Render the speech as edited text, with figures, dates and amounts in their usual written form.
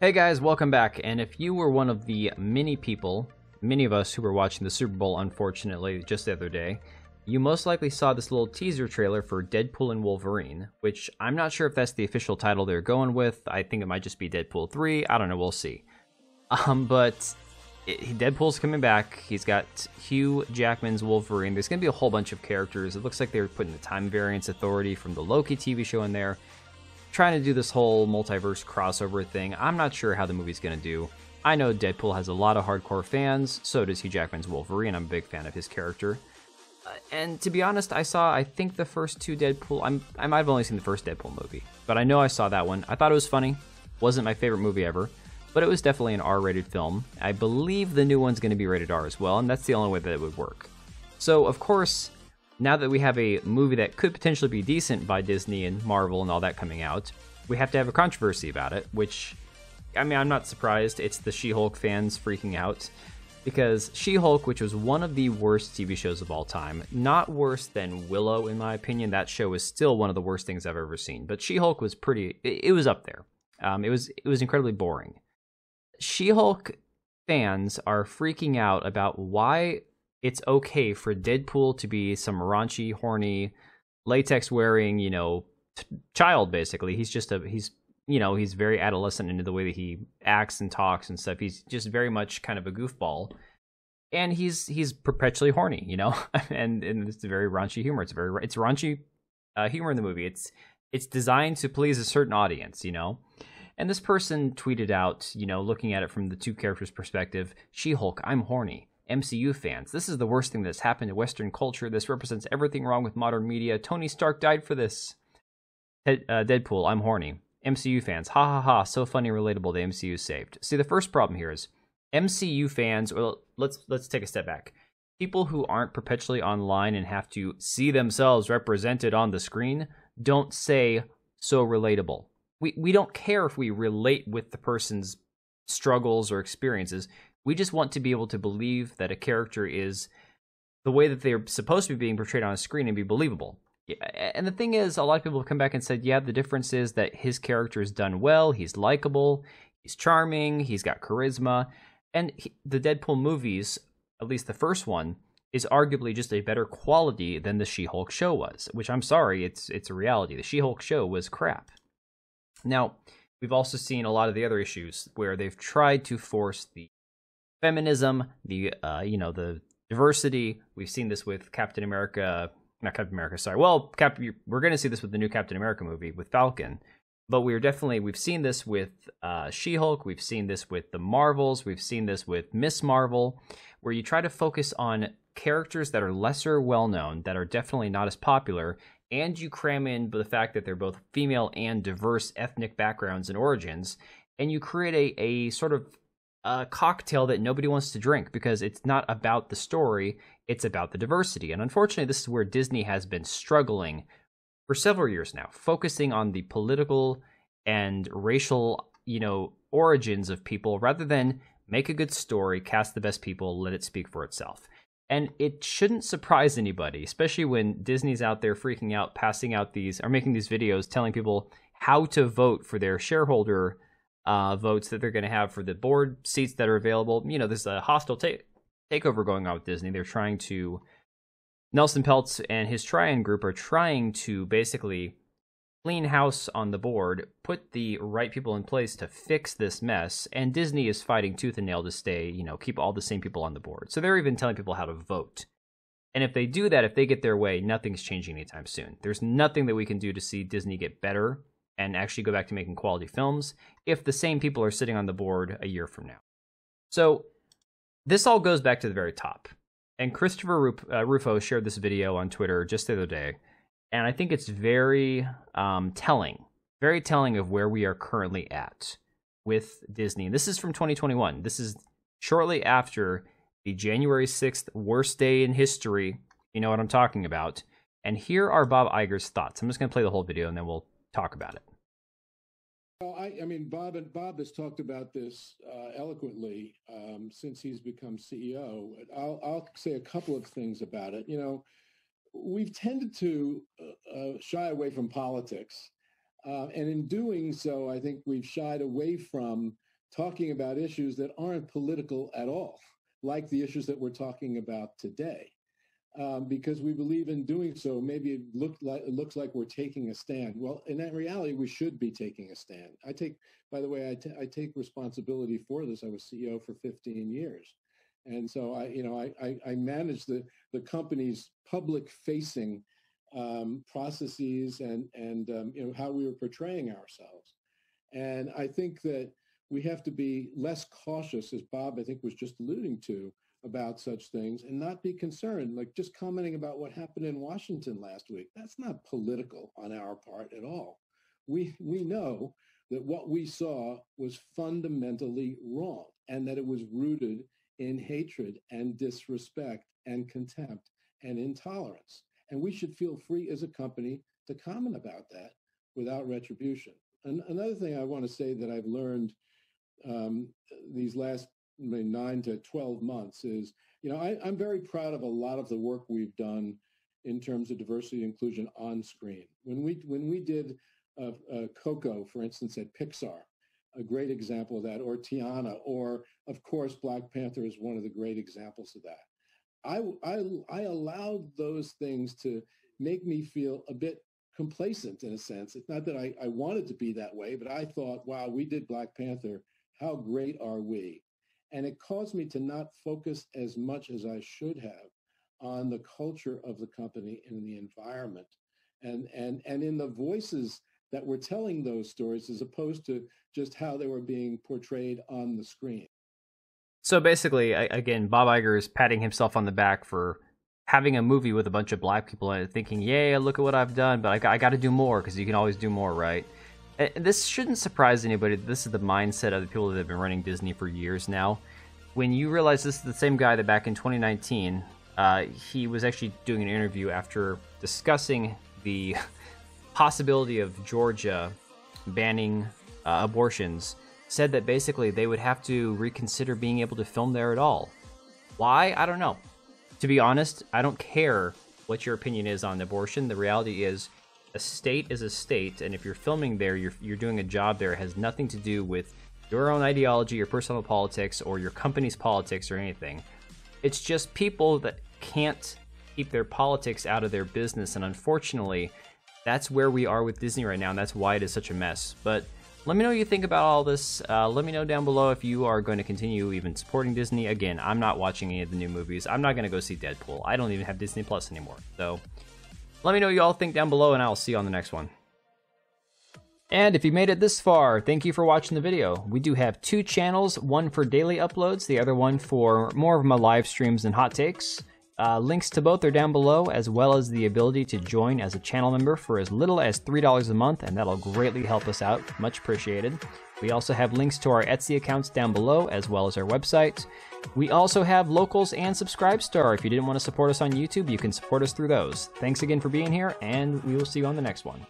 Hey guys, welcome back. And if you were one of the many of us who were watching the Super Bowl, unfortunately, just the other day, you most likely saw this little teaser trailer for Deadpool and Wolverine, which I'm not sure if that's the official title they're going with. I think it might just be Deadpool 3. I don't know, we'll see. But Deadpool's coming back. He's got Hugh Jackman's Wolverine. There's going to be a whole bunch of characters. It looks like they're putting the Time Variance Authority from the Loki TV show in there, trying to do this whole multiverse crossover thing. I'm not sure how the movie's going to do. I know Deadpool has a lot of hardcore fans, so does Hugh Jackman's Wolverine. I'm a big fan of his character. And to be honest, I think the first two Deadpool, I might have only seen the first Deadpool movie, but I know I saw that one. I thought it was funny. Wasn't my favorite movie ever, but it was definitely an R-rated film. I believe the new one's going to be rated R as well, and that's the only way that it would work. So, of course, now that we have a movie that could potentially be decent by Disney and Marvel and all that coming out, we have to have a controversy about it, which, I mean, I'm not surprised. It's the She-Hulk fans freaking out, because She-Hulk, which was one of the worst TV shows of all time, not worse than Willow, in my opinion. That show is still one of the worst things I've ever seen, but She-Hulk was it was up there. It was incredibly boring. She-Hulk fans are freaking out about why it's okay for Deadpool to be some raunchy, horny, latex-wearing, child, basically. He's very adolescent into the way that he acts and talks and stuff. He's just very much kind of a goofball. And he's perpetually horny, and it's a very raunchy humor. It's raunchy humor in the movie. It's designed to please a certain audience, And this person tweeted out, looking at it from the two characters' perspective, She-Hulk, I'm horny. MCU fans, this is the worst thing that's happened to Western culture. This represents everything wrong with modern media. Tony Stark died for this. Deadpool, I'm horny. MCU fans, ha ha ha, so funny, relatable, the MCU saved. See, the first problem here is MCU fans, well, let's take a step back. People who aren't perpetually online and have to see themselves represented on the screen don't say so relatable. We don't care if we relate with the person's struggles or experiences. We just want to be able to believe that a character is the way that they're supposed to be being portrayed on a screen and be believable. And the thing is, a lot of people have come back and said, yeah, the difference is that his character is done well, he's likable, he's charming, he's got charisma, and the Deadpool movies, at least the first one, is arguably just a better quality than the She-Hulk show was, which I'm sorry, it's a reality. The She-Hulk show was crap. Now, we've also seen a lot of the other issues where they've tried to force the feminism, the diversity. We've seen this with Captain America. Not Captain America, sorry. Well, we're going to see this with the new Captain America movie with Falcon. But we've seen this with She-Hulk. We've seen this with the Marvels. We've seen this with Miss Marvel, where you try to focus on characters that are lesser well-known, that are definitely not as popular, and you cram in the fact that they're both female and diverse ethnic backgrounds and origins, and you create a sort of cocktail that nobody wants to drink because it's not about the story, it's about the diversity. And unfortunately, this is where Disney has been struggling for several years now, focusing on the political and racial, origins of people rather than make a good story, cast the best people, let it speak for itself. And it shouldn't surprise anybody, especially when Disney's out there freaking out, passing out making these videos telling people how to vote for their shareholder votes that they're going to have for the board seats that are available. There's a hostile takeover going on with Disney. They're trying to, Nelson Peltz and his Trian group are trying to basically clean house on the board, put the right people in place to fix this mess, and Disney is fighting tooth and nail to stay, keep all the same people on the board. So they're even telling people how to vote. And if they do that, if they get their way, nothing's changing anytime soon. There's nothing that we can do to see Disney get better and actually go back to making quality films if the same people are sitting on the board a year from now. So this all goes back to the very top. And Christopher Rufo shared this video on Twitter just the other day, and I think it's very telling of where we are currently at with Disney. And this is from 2021. This is shortly after the January 6th worst day in history. You know what I'm talking about. And here are Bob Iger's thoughts. I'm just going to play the whole video, and then we'll talk about it. Well, I mean, Bob has talked about this eloquently since he's become CEO. I'll say a couple of things about it. We've tended to shy away from politics, and in doing so, I think we've shied away from talking about issues that aren't political at all, like the issues that we're talking about today. Because we believe in doing so. Maybe it looks like we're taking a stand. Well, in that reality, we should be taking a stand. By the way, I take responsibility for this. I was CEO for 15 years. And so I manage the company's public-facing processes and how we were portraying ourselves. And I think that we have to be less cautious, as Bob, I think, was just alluding to, about such things, and not be concerned. Like just commenting about what happened in Washington last week, that's not political on our part at all. We know that what we saw was fundamentally wrong, and that it was rooted in hatred and disrespect and contempt and intolerance. And we should feel free as a company to comment about that without retribution. And another thing I want to say that I've learned these last 9 to 12 months is, I'm very proud of a lot of the work we've done in terms of diversity and inclusion on screen. When we did Coco, for instance, at Pixar, a great example of that, or Tiana, or of course Black Panther is one of the great examples of that. I allowed those things to make me feel a bit complacent in a sense. It's not that I wanted to be that way, but I thought, wow, we did Black Panther. How great are we? And it caused me to not focus as much as I should have on the culture of the company and the environment and in the voices that were telling those stories, as opposed to just how they were being portrayed on the screen. So basically, again, Bob Iger is patting himself on the back for having a movie with a bunch of black people in it, thinking, yeah, look at what I've done, but I got to do more, because you can always do more, right? This shouldn't surprise anybody. This is the mindset of the people that have been running Disney for years now. When you realize this is the same guy that back in 2019, he was actually doing an interview after discussing the possibility of Georgia banning abortions, said that basically they would have to reconsider being able to film there at all. Why? I don't know. To be honest, I don't care what your opinion is on abortion. The reality is, a state is a state, and if you're filming there, you're doing a job there. It has nothing to do with your own ideology, your personal politics, or your company's politics, or anything. It's just people that can't keep their politics out of their business, and unfortunately, that's where we are with Disney right now, and that's why it is such a mess. But let me know what you think about all this. Let me know down below if you are going to continue even supporting Disney. Again, I'm not watching any of the new movies. I'm not going to go see Deadpool. I don't even have Disney Plus anymore. So let me know what you all think down below, and I'll see you on the next one. And if you made it this far, thank you for watching the video. We do have 2 channels, one for daily uploads, the other one for more of my live streams and hot takes. Links to both are down below, as well as the ability to join as a channel member for as little as $3 a month, and that'll greatly help us out. Much appreciated. We also have links to our Etsy accounts down below, as well as our website. We also have Locals and Subscribestar. If you didn't want to support us on YouTube, you can support us through those. Thanks again for being here, and we will see you on the next one.